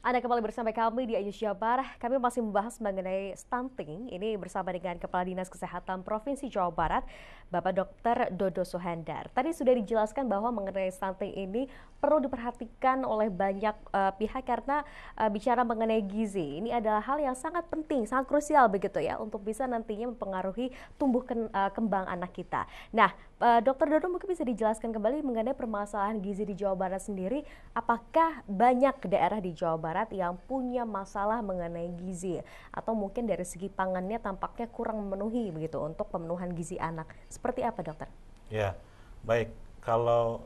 Anda kembali bersama kami di Ayu Jabar. Kami masih membahas mengenai stunting. Ini bersama dengan Kepala Dinas Kesehatan Provinsi Jawa Barat, Bapak Dr. Dodo Suhendar. Tadi sudah dijelaskan bahwa mengenai stunting ini perlu diperhatikan oleh banyak pihak karena bicara mengenai gizi. Ini adalah hal yang sangat penting, sangat krusial begitu ya untuk bisa nantinya mempengaruhi tumbuh kembang anak kita. Nah, Dr. Dodo mungkin bisa dijelaskan kembali mengenai permasalahan gizi di Jawa Barat sendiri. Apakah banyak daerah di Jawa Barat yang punya masalah mengenai gizi atau mungkin dari segi pangannya tampaknya kurang memenuhi begitu untuk pemenuhan gizi anak. Seperti apa, dokter? Ya, baik. Kalau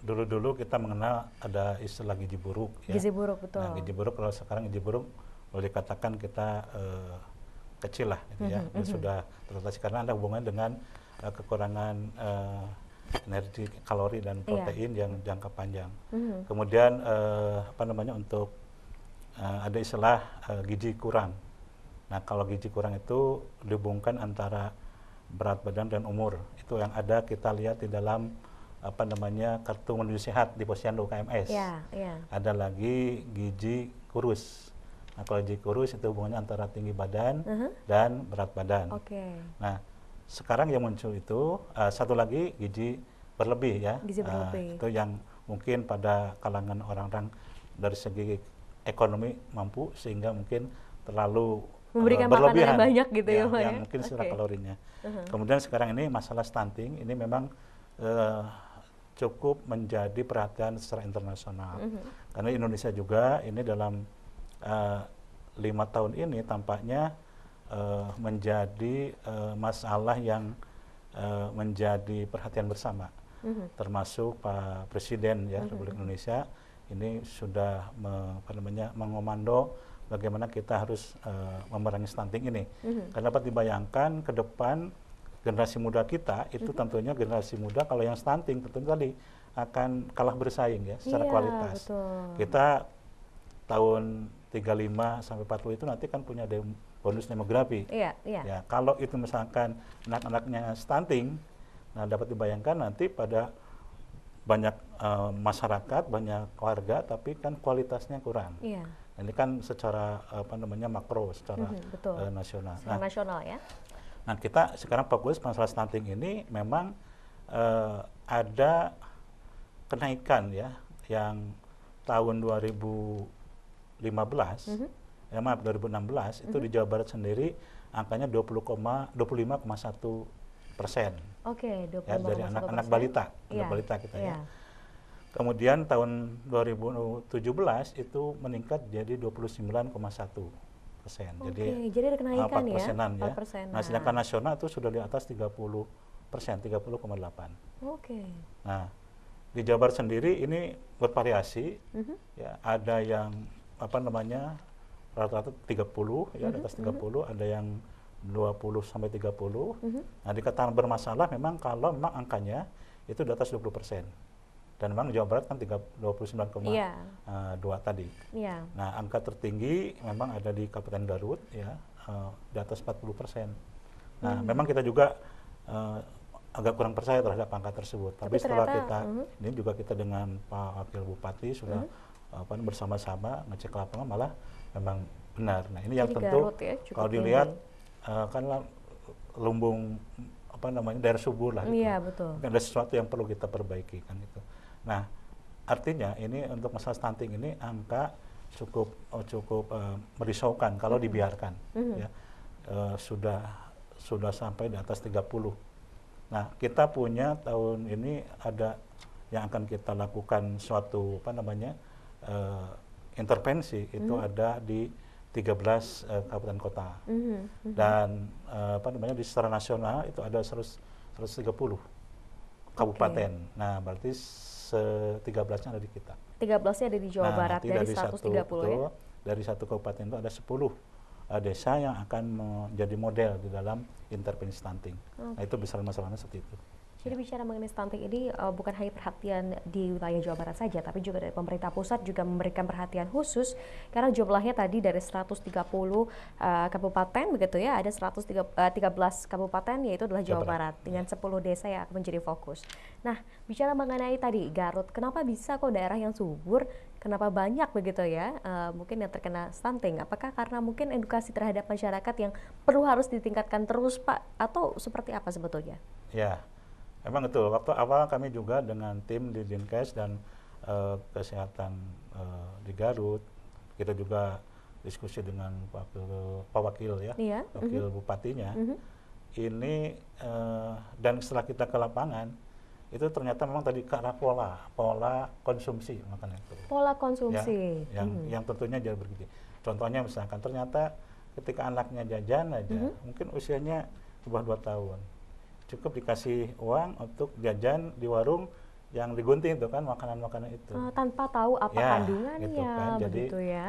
dulu-dulu kita mengenal ada istilah gizi buruk. Ya. Gizi buruk, betul. Nah, gizi buruk, kalau sekarang gizi buruk boleh dikatakan kita kecil lah, gitu ya. Sudah teratasi karena ada hubungannya dengan kekurangan energi, kalori dan protein yang jangka panjang. Kemudian untuk ada istilah gizi kurang. Nah, kalau gizi kurang itu dihubungkan antara berat badan dan umur. Itu yang ada kita lihat di dalam kartu menuju sehat di posyandu KMS. Ada lagi gizi kurus. Nah, kalau gizi kurus itu hubungannya antara tinggi badan dan berat badan. Nah, sekarang yang muncul itu satu lagi gizi berlebih ya. Gizi berlebih. Itu yang mungkin pada kalangan orang-orang dari segi ekonomi mampu sehingga mungkin terlalu memberikan berlebihan, makanan yang banyak gitu ya, Pak, yang mungkin secara kalorinya. Kemudian sekarang ini masalah stunting ini memang cukup menjadi perhatian secara internasional. Karena Indonesia juga ini dalam 5 tahun ini tampaknya menjadi masalah yang menjadi perhatian bersama. Termasuk Pak Presiden ya Republik Indonesia ini sudah mengomando bagaimana kita harus memerangi stunting ini. Karena dapat dibayangkan ke depan generasi muda kita itu tentunya generasi muda kalau yang stunting tentunya tadi akan kalah bersaing ya secara kualitas. Betul. Kita tahun 35 sampai 40 itu nanti kan punya bonus demografi. Ya, kalau itu misalkan anak-anaknya stunting, nah dapat dibayangkan nanti pada banyak masyarakat, banyak warga, tapi kan kualitasnya kurang. Ini kan secara makro, secara nasional. Secara nasional ya. Nah, kita sekarang fokus masalah stunting ini memang ada kenaikan ya, yang tahun 2015, 2016 itu di Jawa Barat sendiri angkanya 25,1%. Ya, dari anak-anak balita, balita kita ya. Kemudian tahun 2017 itu meningkat jadi 29,1%. Jadi ada kenaikan 4%-an ya. 4%. Nah, sedangkan nasional itu sudah di atas 30%, 30,8%. Nah, di Jawa Barat sendiri ini bervariasi. Ya, ada yang rata-rata 30 ya, di atas 30, ada yang 20 sampai 30. Nah, dikatakan bermasalah memang kalau memang angkanya itu di atas 20%. Dan memang Jawa Barat kan 29,2 tadi. Nah, angka tertinggi memang ada di Kabupaten Garut ya, di atas 40%. Nah, memang kita juga agak kurang percaya terhadap angka tersebut. Tapi setelah kita ini juga kita dengan Pak Wakil Bupati sudah bersama-sama ngecek lapangan malah memang benar. Nah, ini yang tentu kalau dilihat kan lumbung daerah subur lah gitu. Betul. Ada sesuatu yang perlu kita perbaiki kan itu. Nah, artinya ini untuk masalah stunting ini angka cukup merisaukan kalau dibiarkan ya. Sudah sampai di atas 30. Nah, kita punya tahun ini ada yang akan kita lakukan suatu intervensi itu ada di 13 kabupaten kota. Dan di secara nasional itu ada 130 kabupaten. Nah, berarti 13-nya ada di kita. 13-nya ada di Jawa Barat dari 130 ya. Dari satu kabupaten itu ada 10 desa yang akan menjadi model di dalam intervensi stunting. Nah, itu besar masalahnya seperti itu. Jadi bicara mengenai stunting ini bukan hanya perhatian di wilayah Jawa Barat saja, tapi juga dari pemerintah pusat juga memberikan perhatian khusus karena jumlahnya tadi dari 130 kabupaten begitu ya, ada 13 kabupaten yaitu adalah Jawa Barat dengan 10 desa yang akan menjadi fokus. Nah, bicara mengenai tadi Garut, kenapa bisa kok daerah yang subur Kenapa banyak begitu ya, mungkin yang terkena stunting? Apakah karena mungkin edukasi terhadap masyarakat yang perlu harus ditingkatkan terus, Pak? Atau seperti apa sebetulnya? Ya, memang itu. Waktu awal kami juga dengan tim di Dinkes dan kesehatan di Garut, kita juga diskusi dengan Pak Wakil ya, Iya. Wakil Bupatinya. Ini dan setelah kita ke lapangan, itu ternyata memang tadi ke arah pola konsumsi makanan itu. Pola konsumsi. Ya, yang tentunya jauh bergizi. Contohnya misalkan ternyata ketika anaknya jajan aja, mungkin usianya di bawah 2 tahun, cukup dikasih uang untuk jajan di warung yang digunting itu kan makanan-makanan itu. Tanpa tahu apa Ya, kandungannya, gitu kan. Jadi, begitu ya.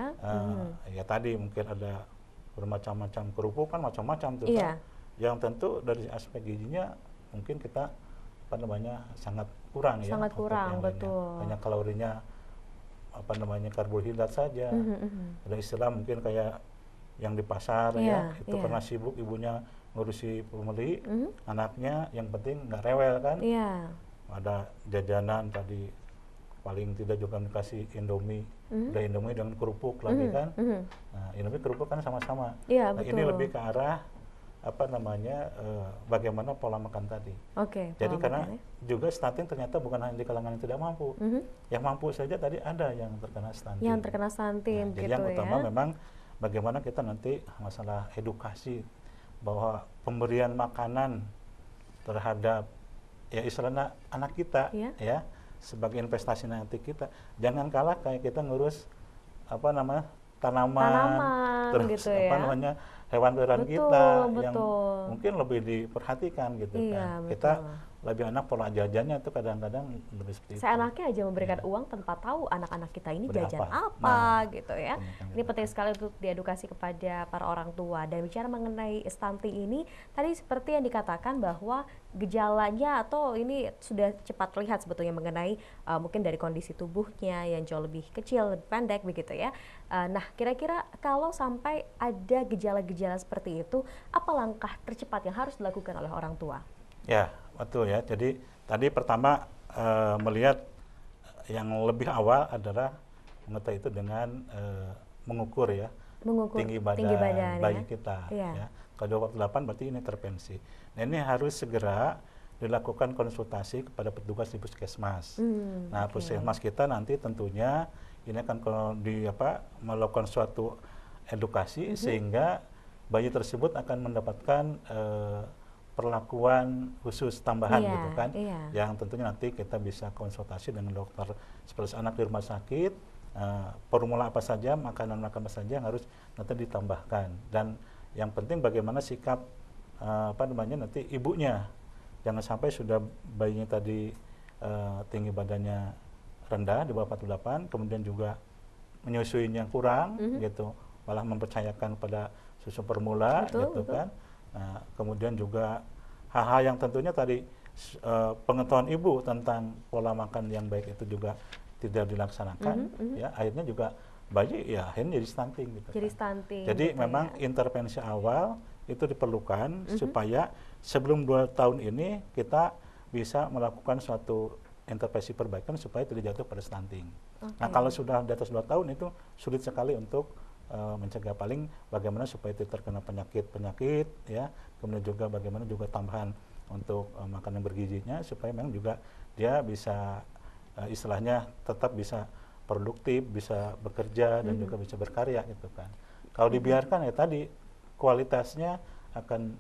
ya tadi mungkin ada bermacam-macam kerupuk kan macam-macam tuh Iya. kan. Yang tentu dari aspek gizinya mungkin kita apa namanya sangat kurang ya. Sangat untuk kurang, yang lainnya. betul. Banyak kalorinya, apa namanya karbohidrat saja. Ada istilah mungkin kayak yang di pasar ya, itu karena sibuk ibunya ngurusi pembeli, anaknya yang penting nggak rewel kan. Iya. Ada jajanan tadi paling tidak juga dikasih Indomie, ada Indomie dengan kerupuk lagi kan. Nah, Indomie kerupuk kan sama-sama. Iya, Nah, betul. ini lebih ke arah apa namanya bagaimana pola makan tadi. Oke. Jadi pola karena makannya. juga stunting ternyata bukan hanya di kalangan yang tidak mampu, yang mampu saja tadi ada yang terkena stunting. Yang terkena stunting, Jadi gitu yang utama ya. memang bagaimana kita nanti masalah edukasi bahwa pemberian makanan terhadap ya istilahnya anak kita ya sebagai investasi nanti kita, jangan kalah kayak kita ngurus apa namanya tanaman terus gitu apa ya. namanya hewan peliharaan Betul, kita yang betul. mungkin lebih diperhatikan gitu Iya, kan. Kita betul. lebih anak pola jajannya tuh kadang-kadang lebih seperti itu. Seenaknya aja memberikan uang tanpa tahu anak-anak kita ini jajan Berapa. apa gitu ya. Kebanyakan Ini gitu penting kan. sekali untuk diedukasi kepada para orang tua. Dan bicara mengenai stunting ini, tadi seperti yang dikatakan bahwa gejalanya atau ini sudah cepat terlihat sebetulnya mengenai mungkin dari kondisi tubuhnya yang jauh lebih kecil, lebih pendek begitu ya. Nah, kira-kira kalau sampai ada gejala-gejala seperti itu, apa langkah tercepat yang harus dilakukan oleh orang tua? Ya, betul ya. Jadi tadi pertama melihat yang lebih awal adalah mengetahui itu dengan mengukur ya tinggi badan bayi kita. Ya. Kalau 28 berarti ini intervensi. Nah ini harus segera dilakukan konsultasi kepada petugas di puskesmas. Nah puskesmas kita nanti tentunya ini akan melakukan suatu edukasi sehingga bayi tersebut akan mendapatkan perlakuan khusus tambahan gitu kan, yang tentunya nanti kita bisa konsultasi dengan dokter spesialis anak di rumah sakit, formula apa saja, makanan apa saja yang harus nanti ditambahkan, dan yang penting bagaimana sikap nanti ibunya, jangan sampai sudah bayinya tadi tinggi badannya rendah di bawah 48, kemudian juga menyusuinya kurang gitu, malah mempercayakan pada susu formula gitu kan. Nah, kemudian juga hal-hal yang tentunya tadi pengetahuan ibu tentang pola makan yang baik itu juga tidak dilaksanakan, ya akhirnya juga bayi ya akhirnya jadi stunting gitu. Jadi stunting. Jadi gitu memang intervensi awal itu diperlukan supaya sebelum 2 tahun ini kita bisa melakukan suatu intervensi perbaikan supaya tidak jatuh pada stunting. Nah kalau sudah di atas 2 tahun itu sulit sekali untuk mencegah, paling bagaimana supaya tidak terkena penyakit ya, kemudian juga bagaimana juga tambahan untuk makanan bergizinya supaya memang juga dia bisa istilahnya tetap bisa produktif, bisa bekerja dan juga bisa berkarya gitu kan. Kalau dibiarkan ya tadi kualitasnya akan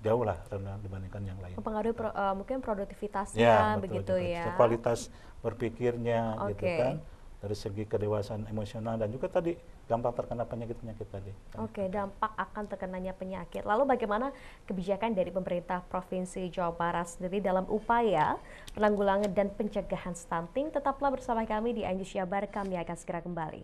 jauh lah rendah dibandingkan yang lain. Mempengaruhi mungkin produktivitasnya Ya, begitu betul, ya. kualitas berpikirnya gitu kan. Dari segi kedewasaan emosional dan juga tadi gampang terkena penyakit-penyakit tadi. Oke, dampak akan terkenanya penyakit. Lalu bagaimana kebijakan dari pemerintah Provinsi Jawa Barat sendiri dalam upaya penanggulangan dan pencegahan stunting? Tetaplah bersama kami di Indosiar Bar, kami akan segera kembali.